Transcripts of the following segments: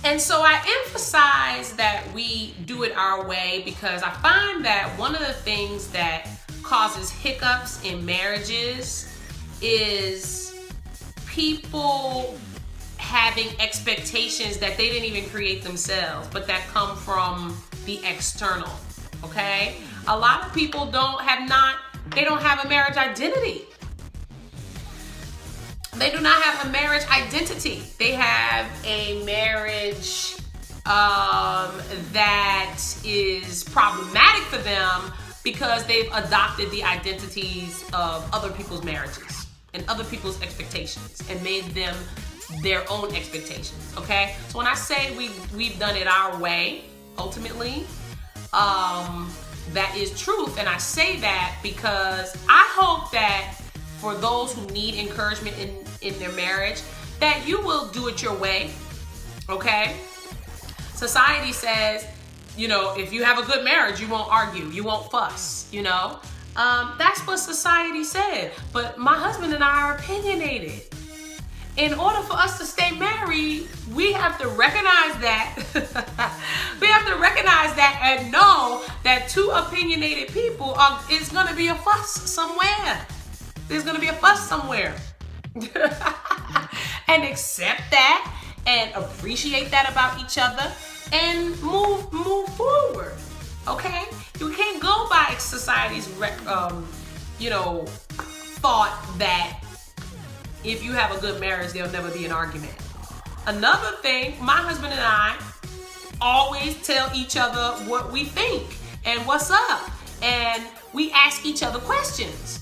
And so I emphasize that we do it our way because I find that one of the things that causes hiccups in marriages is people having expectations that they didn't even create themselves, but that come from the external. Okay? A lot of people don't have a marriage identity. They do not have a marriage identity. They have a marriage that is problematic for them because they've adopted the identities of other people's marriages and other people's expectations and made them their own expectations. Okay? So when I say we've done it our way, ultimately, that is truth. And I say that because I hope that for those who need encouragement in their marriage, that you will do it your way, okay? Society says, if you have a good marriage, you won't argue, you won't fuss, That's what society said. But my husband and I are opinionated. In order for us to stay married, we have to recognize that. We have to recognize that and know that two opinionated people is going to be a fuss somewhere. There's going to be a fuss somewhere. And accept that and appreciate that about each other and move forward. Okay? You can't go by society's thought that if you have a good marriage, there'll never be an argument. Another thing, my husband and I always tell each other what we think and what's up. And we ask each other questions.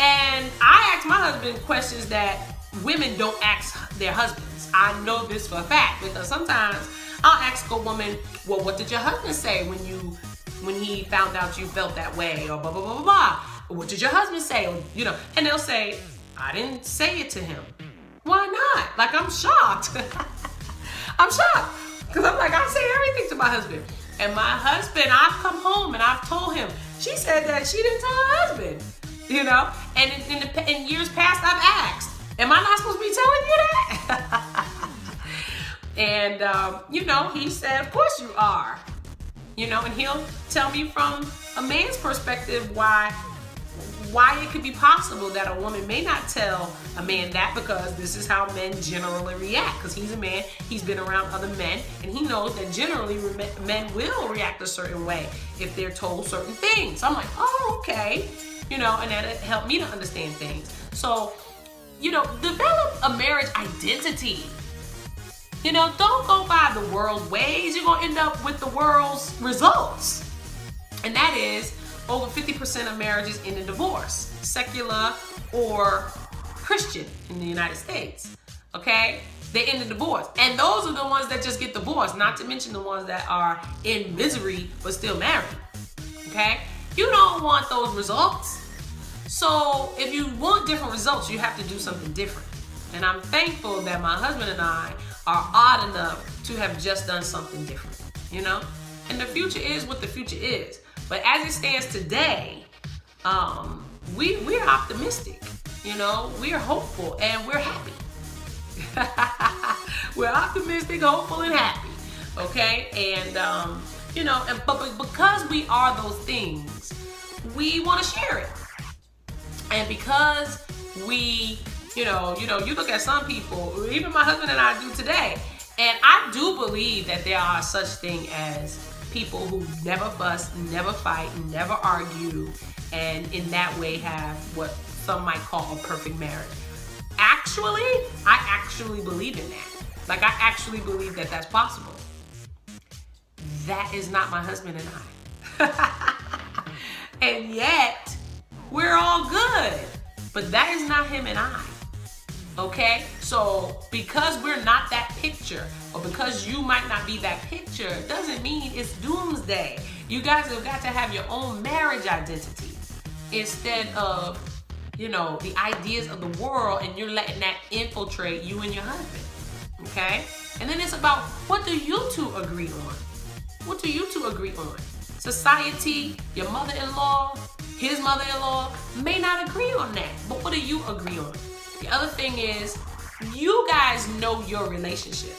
And I ask my husband questions that women don't ask their husbands. I know this for a fact because sometimes I'll ask a woman, well, what did your husband say when he found out you felt that way, or blah, blah, blah, blah, blah. What did your husband say? Or, and they'll say, I didn't say it to him. Why not? Like, I'm shocked. I'm shocked. Because I'm like, I say everything to my husband. And my husband, I've come home and I've told him, she said that she didn't tell her husband. And in years past, I've asked, am I not supposed to be telling you that? And, he said, of course you are. And he'll tell me from a man's perspective why it could be possible that a woman may not tell a man that, because this is how men generally react. Because he's a man, he's been around other men, and he knows that generally men will react a certain way if they're told certain things. So I'm like, oh, okay. And that helped me to understand things. So, develop a marriage identity. Don't go by the world's ways. You're going to end up with the world's results. And that is over 50% of marriages end in divorce, secular or Christian in the United States. Okay? They end in divorce. And those are the ones that just get divorced, not to mention the ones that are in misery but still married. Okay? You don't want those results. So if you want different results, you have to do something different. And I'm thankful that my husband and I are odd enough to have just done something different, And the future is what the future is. But as it stands today, we're optimistic, we're hopeful, and we're happy. We're optimistic, hopeful, and happy, okay? And, but because we are those things, we want to share it. And because we, you look at some people, even my husband and I do today, and I do believe that there are such thing as people who never fuss, never fight, never argue, and in that way have what some might call a perfect marriage. Actually, I actually believe in that. Like, I actually believe that that's possible. That is not my husband and I. And yet, we're all good. But that is not him and I. Okay? So, because we're not that picture, or because you might not be that picture, doesn't mean it's doomsday. You guys have got to have your own marriage identity instead of, the ideas of the world, and you're letting that infiltrate you and your husband. Okay? And then it's about, what do you two agree on? What do you two agree on? Society, your mother-in-law, his mother-in-law may not agree on that. But what do you agree on? The other thing is, you guys know your relationship.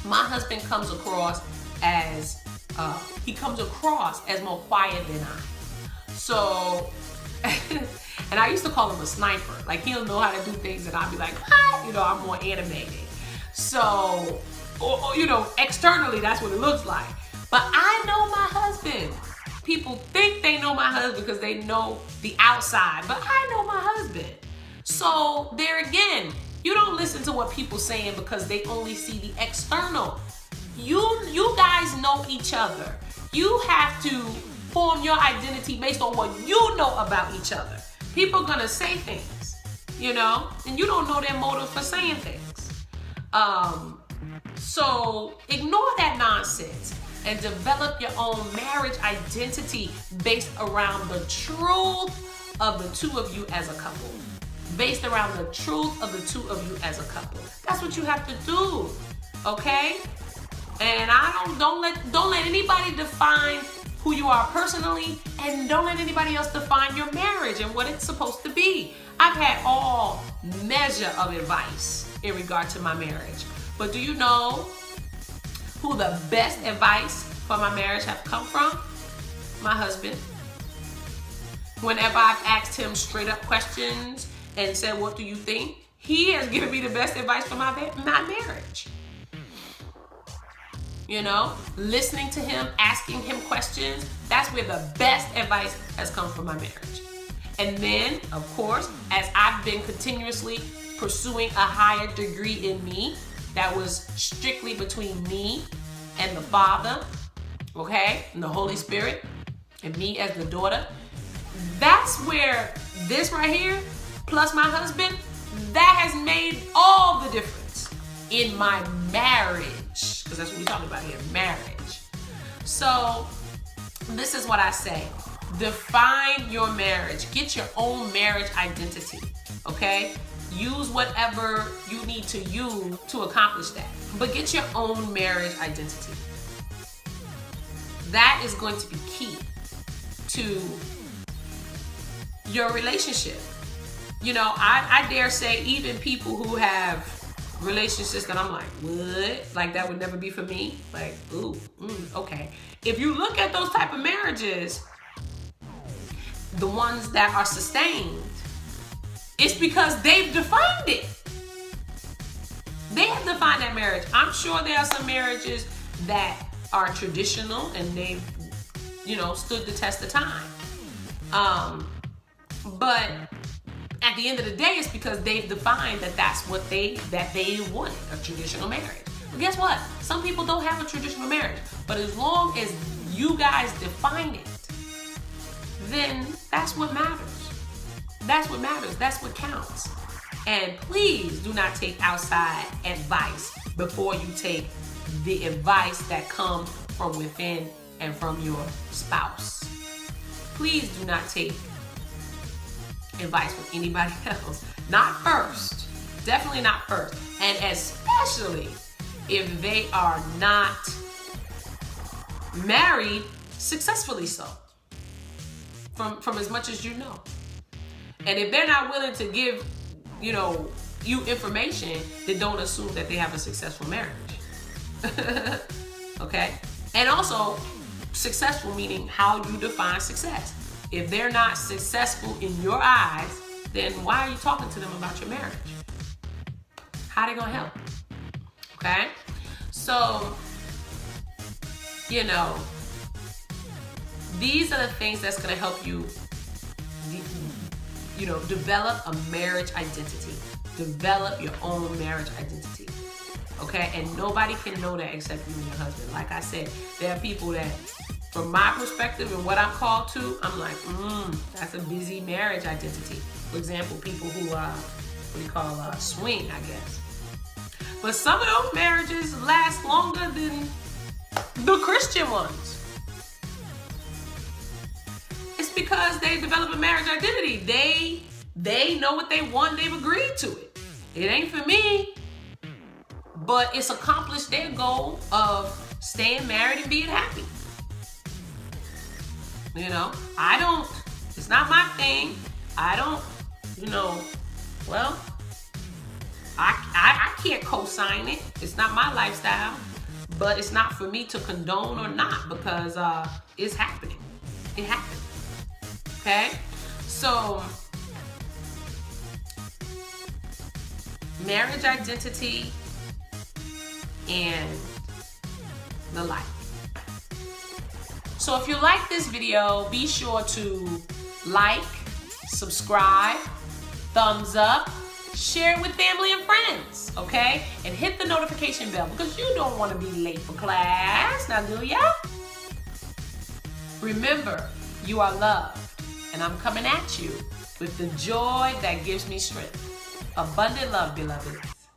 My husband comes across as more quiet than I. So, and I used to call him a sniper. Like, he'll know how to do things and I'll be like, what? You know, I'm more animated. So, or, you know, externally, that's what it looks like. But I know my husband. People think they know my husband because they know the outside, but I know my husband. So there again, you don't listen to what people saying because they only see the external. You guys know each other. You have to form your identity based on what you know about each other. People are gonna say things, you know, and you don't know their motive for saying things. So ignore that nonsense and develop your own marriage identity based around the truth of the two of you as a couple. Based around the truth of the two of you as a couple. That's what you have to do, okay? And don't let anybody define who you are personally, and don't let anybody else define your marriage and what it's supposed to be. I've had all measure of advice in regard to my marriage, but do you know who the best advice for my marriage have come from? My husband. Whenever I've asked him straight up questions and said, what do you think? He has given me the best advice for my marriage. You know, listening to him, asking him questions, that's where the best advice has come from my marriage. And then, of course, as I've been continuously pursuing a higher degree in me, that was strictly between me and the Father, okay, and the Holy Spirit, and me as the daughter. That's where this right here, plus my husband, that has made all the difference in my marriage, because that's what we're talking about here, marriage. So this is what I say. Define your marriage. Get your own marriage identity, okay? Use whatever you need to use to accomplish that. But get your own marriage identity. That is going to be key to your relationship. You know, I dare say even people who have relationships that I'm like, what? Like, that would never be for me? Like, ooh, okay. If you look at those type of marriages, the ones that are sustained, it's because they've defined it. They have defined that marriage. I'm sure there are some marriages that are traditional and they've, you know, stood the test of time. But at the end of the day, it's because they've defined that that's what they want, a traditional marriage. But guess what? Some people don't have a traditional marriage. But as long as you guys define it, then that's what matters. That's what matters. That's what counts. And please do not take outside advice before you take the advice that comes from within and from your spouse. Please do not take advice from anybody else. Not first. Definitely not first. And especially if they are not married successfully so. From as much as you know. And if they're not willing to give, you know, you information, then don't assume that they have a successful marriage. Okay? And also, successful meaning how you define success. If they're not successful in your eyes, then why are you talking to them about your marriage? How are they gonna help? Okay? So, you know, these are the things that's gonna help you, you know, develop a marriage identity. Develop your own marriage identity. Okay? And nobody can know that except you and your husband. Like I said, there are people that, from my perspective and what I'm called to, I'm like, that's a busy marriage identity. For example, people who, swing, I guess. But some of those marriages last longer than the Christian ones. It's because they develop a marriage identity. They know what they want, they've agreed to it. It ain't for me, but it's accomplished their goal of staying married and being happy. You know, it's not my thing. I can't co-sign it. It's not my lifestyle. but it's not for me to condone or not, because it's happening. It happened. Okay? So, marriage identity and the like. So if you like this video, be sure to like, subscribe, thumbs up, share it with family and friends, okay? And hit the notification bell, because you don't want to be late for class, now do ya? Remember, you are loved, and I'm coming at you with the joy that gives me strength. Abundant love, beloved.